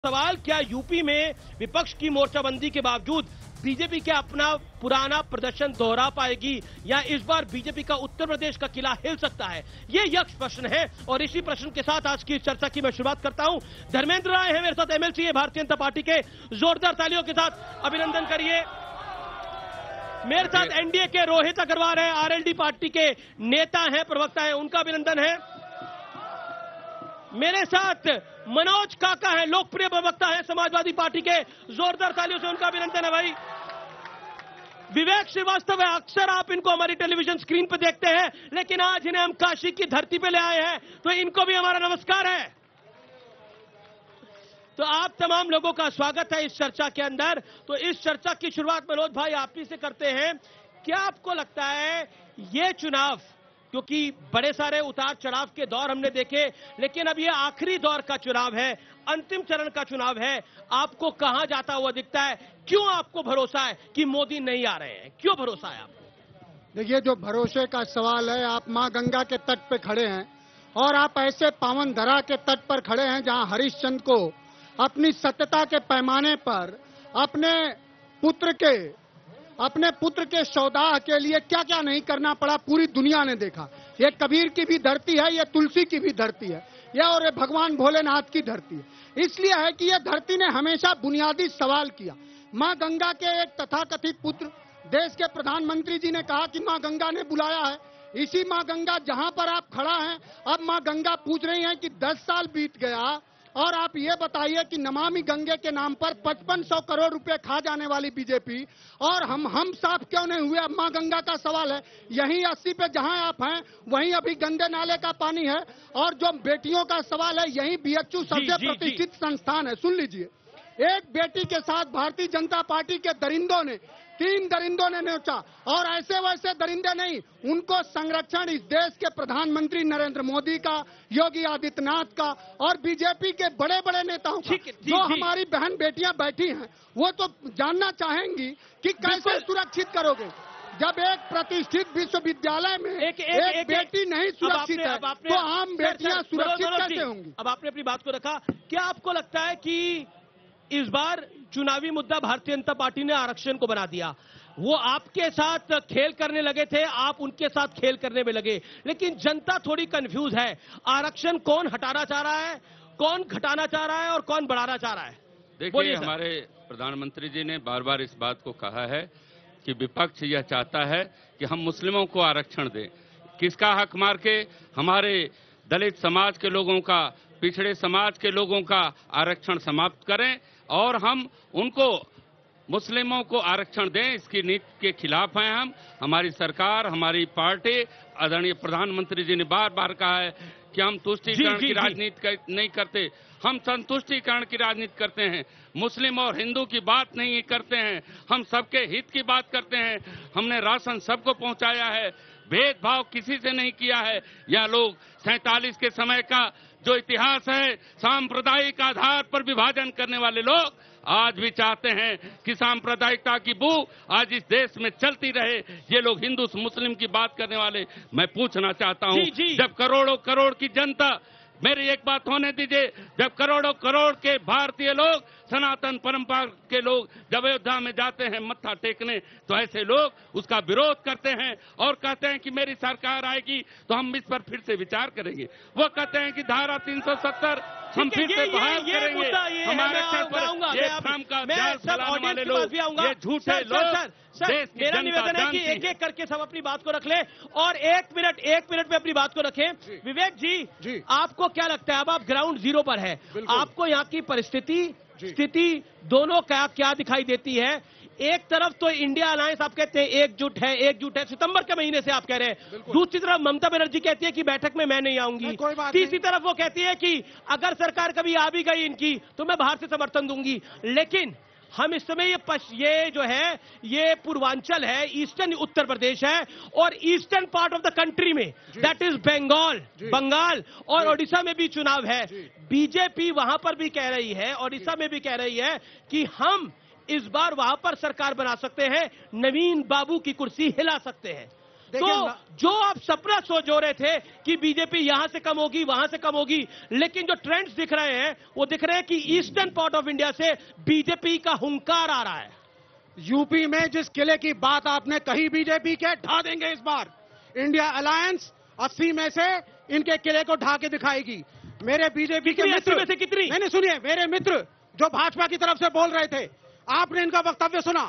सवाल, क्या यूपी में विपक्ष की मोर्चाबंदी के बावजूद बीजेपी क्या अपना पुराना प्रदर्शन दोहरा पाएगी या इस बार बीजेपी का उत्तर प्रदेश का किला हिल सकता है? ये यक्ष प्रश्न है और इसी प्रश्न के साथ आज की चर्चा की मैं शुरुआत करता हूं। धर्मेंद्र राय है मेरे साथ, एमएलसी है भारतीय जनता पार्टी के। जोरदार तालियों के साथ अभिनंदन करिए। मेरे साथ एनडीए के रोहित अग्रवाल है, आरएलडी पार्टी के नेता हैं, प्रवक्ता है, उनका अभिनंदन है। मेरे साथ मनोज काका है, लोकप्रिय प्रवक्ता है समाजवादी पार्टी के। जोरदार तालियों से उनका अभिनंदन है भाई। विवेक श्रीवास्तव है, अक्सर आप इनको हमारी टेलीविजन स्क्रीन पर देखते हैं, लेकिन आज इन्हें हम काशी की धरती पे ले आए हैं, तो इनको भी हमारा नमस्कार है। तो आप तमाम लोगों का स्वागत है इस चर्चा के अंदर। तो इस चर्चा की शुरुआत मनोज भाई आप ही से करते हैं। क्या आपको लगता है ये चुनाव, क्योंकि बड़े सारे उतार चढ़ाव के दौर हमने देखे, लेकिन अब ये आखिरी दौर का चुनाव है, अंतिम चरण का चुनाव है, आपको कहां जाता हुआ दिखता है? क्यों आपको भरोसा है कि मोदी नहीं आ रहे हैं? क्यों भरोसा है आपको? देखिए, जो भरोसे का सवाल है, आप मां गंगा के तट पे खड़े हैं और आप ऐसे पावन धरा के तट पर खड़े हैं जहां हरिश्चंद्र को अपनी सत्यता के पैमाने पर अपने पुत्र के सौदाह के लिए क्या क्या नहीं करना पड़ा, पूरी दुनिया ने देखा। ये कबीर की भी धरती है, ये तुलसी की भी धरती है, यह और ये भगवान भोलेनाथ की धरती है। इसलिए है कि यह धरती ने हमेशा बुनियादी सवाल किया। मां गंगा के एक तथाकथित पुत्र देश के प्रधानमंत्री जी ने कहा कि मां गंगा ने बुलाया है। इसी मां गंगा जहां पर आप खड़ा हैं, अब मां गंगा पूछ रही हैं कि 10 साल बीत गया और आप ये बताइए कि नमामि गंगे के नाम पर 5500 करोड़ रुपए खा जाने वाली बीजेपी और हम साफ क्यों नहीं हुए? अब मां गंगा का सवाल है। यहीं 80 पे जहां आप हैं वहीं अभी गंदे नाले का पानी है। और जो बेटियों का सवाल है, यहीं बीएचयू सबसे प्रतिष्ठित संस्थान है। सुन लीजिए, एक बेटी के साथ भारतीय जनता पार्टी के दरिंदों ने, 3 दरिंदों ने नोचा, और ऐसे वैसे दरिंदे नहीं, उनको संरक्षण इस देश के प्रधानमंत्री नरेंद्र मोदी का, योगी आदित्यनाथ का और बीजेपी के बड़े बड़े नेताओं का। जो हमारी बहन बेटियां बैठी हैं वो तो जानना चाहेंगी कि कैसे सुरक्षित करोगे जब एक प्रतिष्ठित विश्वविद्यालय में एक बेटी नहीं सुरक्षित है, तो आम बेटियां सुरक्षित कैसे होंगी? अब आपने अपनी बात को रखा। क्या आपको लगता है कि इस बार चुनावी मुद्दा भारतीय जनता पार्टी ने आरक्षण को बना दिया? वो आपके साथ खेल करने लगे थे, आप उनके साथ खेल करने में लगे, लेकिन जनता थोड़ी कंफ्यूज है। आरक्षण कौन हटाना चाह रहा है, कौन घटाना चाह रहा है और कौन बढ़ाना चाह रहा है? देखिए, हमारे प्रधानमंत्री जी ने बार बार इस बात को कहा है कि विपक्ष यह चाहता है कि हम मुस्लिमों को आरक्षण दें। किसका हक मार के? हमारे दलित समाज के लोगों का, पिछड़े समाज के लोगों का आरक्षण समाप्त करें और हम उनको, मुस्लिमों को आरक्षण दें। इसकी नीति के खिलाफ हैं हम। हमारी सरकार, हमारी पार्टी, आदरणीय प्रधानमंत्री जी ने बार बार कहा है कि हम तुष्टीकरण की राजनीति नहीं करते, हम संतुष्टीकरण की राजनीति करते हैं। मुस्लिम और हिंदू की बात नहीं करते हैं, हम सबके हित की बात करते हैं। हमने राशन सबको पहुंचाया है, भेदभाव किसी से नहीं किया है। यह लोग 47 के समय का जो इतिहास है, सांप्रदायिक आधार पर विभाजन करने वाले लोग आज भी चाहते हैं कि सांप्रदायिकता की बू आज इस देश में चलती रहे। ये लोग हिंदू मुस्लिम की बात करने वाले, मैं पूछना चाहता हूं, जब करोड़ों करोड़ की जनता, मेरी एक बात होने दीजिए, जब करोड़ों करोड़ के भारतीय लोग, सनातन परंपरा के लोग जब अयोध्या में जाते हैं मत्था टेकने, तो ऐसे लोग उसका विरोध करते हैं और कहते हैं कि मेरी सरकार आएगी तो हम इस पर फिर से विचार करेंगे। वो कहते हैं कि धारा 370 हम फिर से बहाल करेंगे। हमारे सर पर ये भ्रम का जाल फैलाने वाले लोग, ये झूठे लोग। मेरा निवेदन है कि एक एक करके सब अपनी बात को रख ले और एक मिनट में अपनी बात को रखें। विवेक जी, आपको क्या लगता है, अब आप ग्राउंड जीरो पर है, आपको यहाँ की परिस्थिति, स्थिति दोनों क्या दिखाई देती है? एक तरफ तो इंडिया अलायंस आप कहते हैं एकजुट है, सितंबर के महीने से आप कह रहे हैं। दूसरी तरफ ममता बनर्जी कहती है कि बैठक में मैं नहीं आऊंगी। तीसरी तरफ वो कहती है कि अगर सरकार कभी आ भी गई इनकी तो मैं बाहर से समर्थन दूंगी। लेकिन हम इस समय ये जो है, ये पूर्वांचल है, ईस्टर्न उत्तर प्रदेश है और eastern part of the country में, दैट इज बंगाल और ओडिशा में भी चुनाव है। बीजेपी वहां पर भी कह रही है, ओडिशा में भी कह रही है कि हम इस बार वहां पर सरकार बना सकते हैं, नवीन बाबू की कुर्सी हिला सकते हैं। तो जो आप सपना जो रहे थे कि बीजेपी यहां से कम होगी, वहां से कम होगी, लेकिन जो ट्रेंड्स दिख रहे हैं वो दिख रहे हैं कि ईस्टर्न पार्ट ऑफ इंडिया से बीजेपी का हुंकार आ रहा है। यूपी में जिस किले की बात आपने कही बीजेपी के, ढा देंगे इस बार। इंडिया अलायंस 80 में से इनके किले को ढा के दिखाएगी। मेरे बीजेपी के मित्र में से कितनी? नहीं सुनिए, मेरे मित्र जो भाजपा की तरफ से बोल रहे थे, आपने इनका वक्तव्य सुना।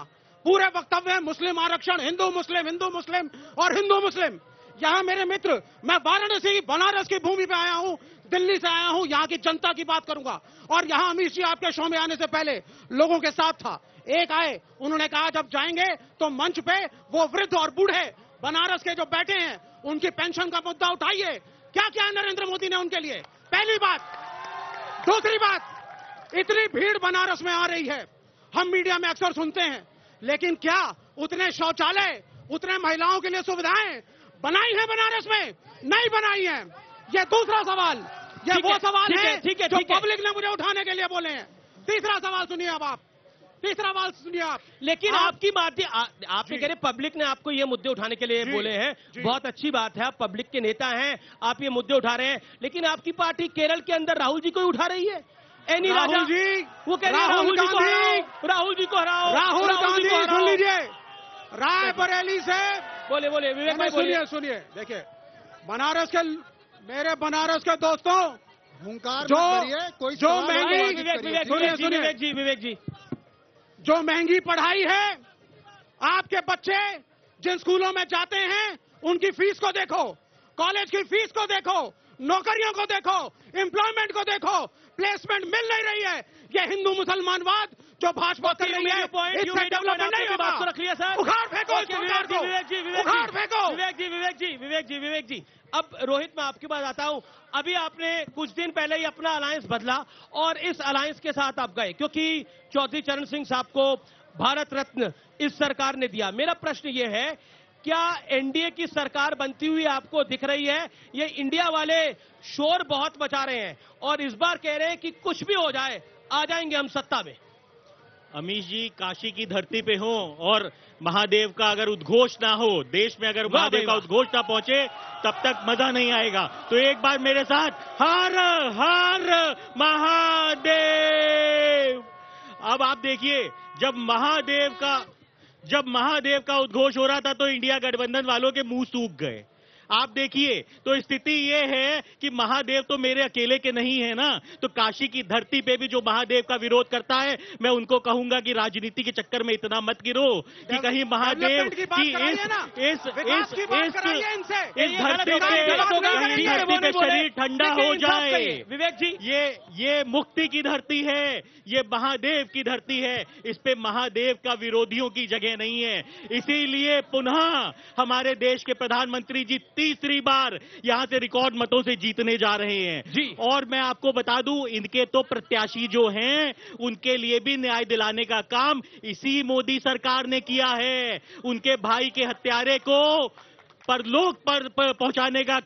पूरे वक्तव्य मुस्लिम आरक्षण, हिंदू मुस्लिम और हिंदू मुस्लिम। यहाँ मेरे मित्र, मैं वाराणसी बनारस की भूमि पे आया हूँ, दिल्ली से आया हूँ, यहाँ की जनता की बात करूंगा। और यहाँ अमित जी आपके शो में आने से पहले लोगों के साथ था। एक आए, उन्होंने कहा जब जाएंगे तो मंच पे वो वृद्ध और बूढ़े बनारस के जो बैठे हैं उनकी पेंशन का मुद्दा उठाइए। क्या क्या नरेंद्र मोदी ने उनके लिए? पहली बात। दूसरी बात, इतनी भीड़ बनारस में आ रही है, हम मीडिया में अक्सर सुनते हैं, लेकिन क्या उतने शौचालय, उतने महिलाओं के लिए सुविधाएं बनाई है बनारस में? नहीं बनाई है। ये दूसरा सवाल, ये वो सवाल है जो पब्लिक ने मुझे उठाने के लिए बोले हैं। तीसरा सवाल सुनिए अब आप, तीसरा सवाल सुनिए आप। लेकिन आपकी बात, आपने कह रहे पब्लिक ने आपको ये मुद्दे उठाने के लिए बोले हैं, बहुत अच्छी बात है, आप पब्लिक के नेता हैं, आप ये मुद्दे उठा रहे हैं, लेकिन आपकी पार्टी केरल के अंदर राहुल जी को ही उठा रही है। एनी राजा जी, वो कह रहे हैं राहुल जी को हराओ, राहुल जी को हराओ, राहुल गांधी सुन लीजिए, रायबरेली से बोले विवेक भाई बोलिए। सुनिए, देखिए बनारस के, मेरे बनारस के दोस्तों, हुंकार कोई जो महंगी, विवेक जी जो महंगी पढ़ाई है, आपके बच्चे जिन स्कूलों में जाते हैं उनकी फीस को देखो, कॉलेज की फीस को देखो, नौकरियों को देखो, एम्प्लॉयमेंट को देखो, प्लेसमेंट मिल नहीं रही है। ये हिंदू मुसलमानवाद जो भाजपा कर रही है, इससे डेवलपमेंट नहीं होगा। बात रख लिया सर, उखाड़ फेंको इस सरकार को, उखाड़ फेंको। विवेक जी, अब रोहित मैं आपके पास आता हूं। अभी आपने कुछ दिन पहले ही अपना अलायंस बदला और इस अलायंस के साथ आप गए क्योंकि चौधरी चरण सिंह साहब को भारत रत्न इस सरकार ने दिया। मेरा प्रश्न ये है, क्या एनडीए की सरकार बनती हुई आपको दिख रही है? ये इंडिया वाले शोर बहुत मचा रहे हैं और इस बार कह रहे हैं कि कुछ भी हो जाए आ जाएंगे हम सत्ता में। अमीश जी काशी की धरती पे हो और महादेव का अगर उद्घोष ना हो, देश में अगर महादेव का उद्घोष ना पहुंचे तब तक मजा नहीं आएगा। तो एक बार मेरे साथ हर हर महादेव। अब आप देखिए, जब महादेव का उद्घोष हो रहा था तो इंडिया गठबंधन वालों के मुंह सूख गए। आप देखिए, तो स्थिति ये है कि महादेव तो मेरे अकेले के नहीं है ना, तो काशी की धरती पे भी जो महादेव का विरोध करता है, मैं उनको कहूंगा कि राजनीति के चक्कर में इतना मत गिरो कि कहीं महादेव की इस धरती पे शरीर ठंडा हो जाए। विवेक जी, ये मुक्ति की धरती है, ये महादेव की धरती है, इस पे महादेव का विरोधियों की जगह नहीं है। इसीलिए पुनः हमारे देश के प्रधानमंत्री जी तीसरी बार यहां से रिकॉर्ड मतों से जीतने जा रहे हैं जी। और मैं आपको बता दूं, इनके तो प्रत्याशी जो हैं उनके लिए भी न्याय दिलाने का काम इसी मोदी सरकार ने किया है। उनके भाई के हत्यारे को परलोक पर पहुंचाने का